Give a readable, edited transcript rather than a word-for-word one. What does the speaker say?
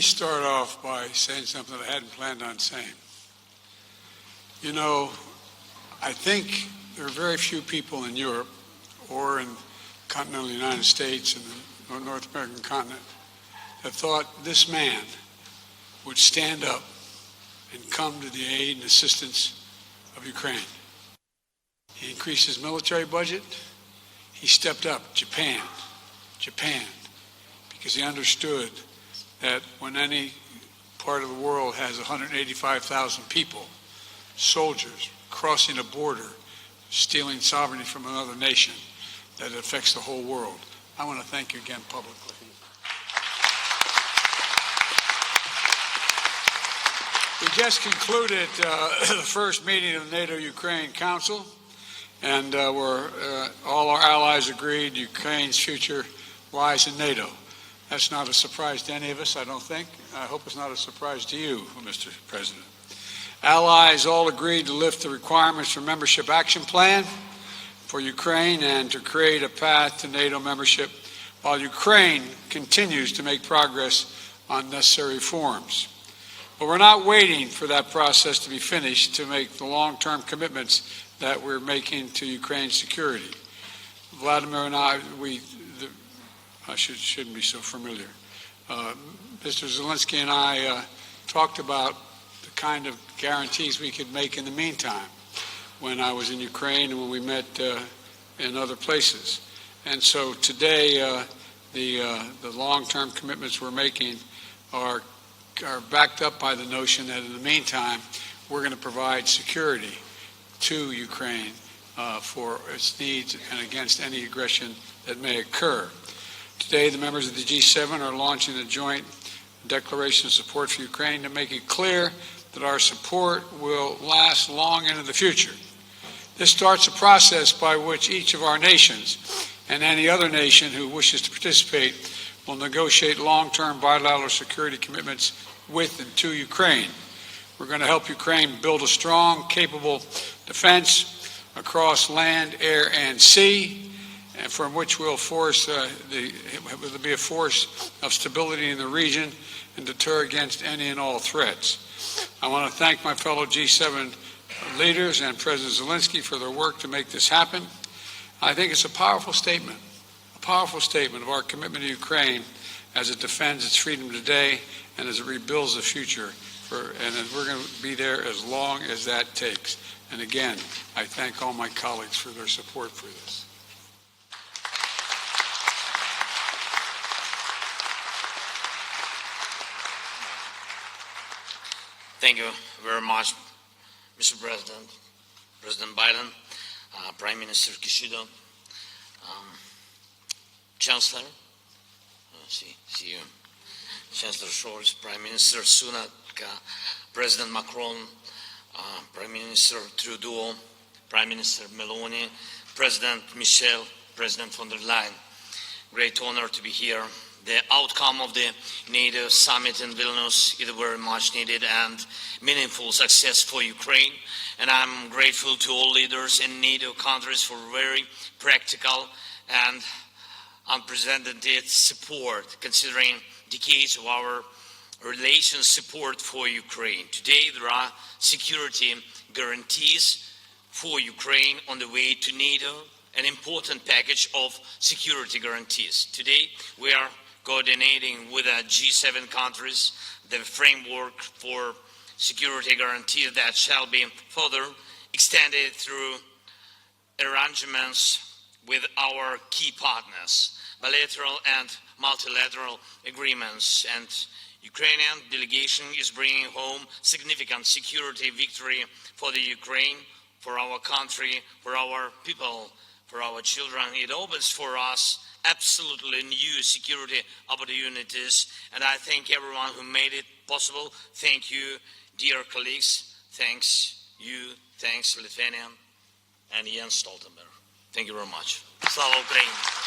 start off by saying something that I hadn't planned on saying. You know, I think there are very few people in Europe or in continental United States and the North American continent that thought this man would stand up and come to the aid and assistance of Ukraine. He increased his military budget. He stepped up. Japan, because he understood that when any part of the world has 185,000 people, soldiers, crossing a border, stealing sovereignty from another nation, that it affects the whole world. I want to thank you again publicly. We just concluded the first meeting of the NATO-Ukraine Council, and all our allies agreed Ukraine's future lies in NATO. That's not a surprise to any of us, I don't think. I hope it's not a surprise to you, Mr. President. Allies all agreed to lift the requirements for membership action plan for Ukraine and to create a path to NATO membership while Ukraine continues to make progress on necessary reforms. But we're not waiting for that process to be finished to make the long-term commitments that we're making to Ukraine's security. Volodymyr and I shouldn't be so familiar. Mr. Zelenskyy and I talked about the kind of guarantees we could make in the meantime when I was in Ukraine and when we met in other places. And so today, the long-term commitments we're making are backed up by the notion that in the meantime, we're going to provide security to Ukraine for its needs and against any aggression that may occur. Today, the members of the G7 are launching a joint declaration of support for Ukraine to make it clear that our support will last long into the future. This starts a process by which each of our nations and any other nation who wishes to participate will negotiate long-term bilateral security commitments with and to Ukraine. We're going to help Ukraine build a strong, capable defense across land, air, and sea, and from which will be a force of stability in the region and deter against any and all threats. I want to thank my fellow G7 leaders and President Zelenskyy for their work to make this happen. I think it's a powerful statement of our commitment to Ukraine as it defends its freedom today and as it rebuilds the future. And we're going to be there as long as that takes. And again, I thank all my colleagues for their support for this. Thank you very much, Mr. President, President Biden, Prime Minister Kishida, Chancellor, see you, Chancellor Scholz, Prime Minister Sunak, President Macron, Prime Minister Trudeau, Prime Minister Meloni, President Michel, President von der Leyen. Great honor to be here. The outcome of the NATO summit in Vilnius is a very much needed and meaningful success for Ukraine. And I'm grateful to all leaders in NATO countries for very practical and unprecedented support, considering decades of our relations support for Ukraine. Today, there are security guarantees for Ukraine on the way to NATO, an important package of security guarantees. Today, we are coordinating with the G7 countries the framework for security guarantees that shall be further extended through arrangements with our key partners, bilateral and multilateral agreements. And Ukrainian delegation is bringing home significant security victory for the Ukraine, for our country, for our people, for our children. It opens for us absolutely new security opportunities, and I thank everyone who made it possible. Thank you, dear colleagues. Thanks you. Thanks, Lithuania and Jens Stoltenberg. Thank you very much. Slava Ukraini!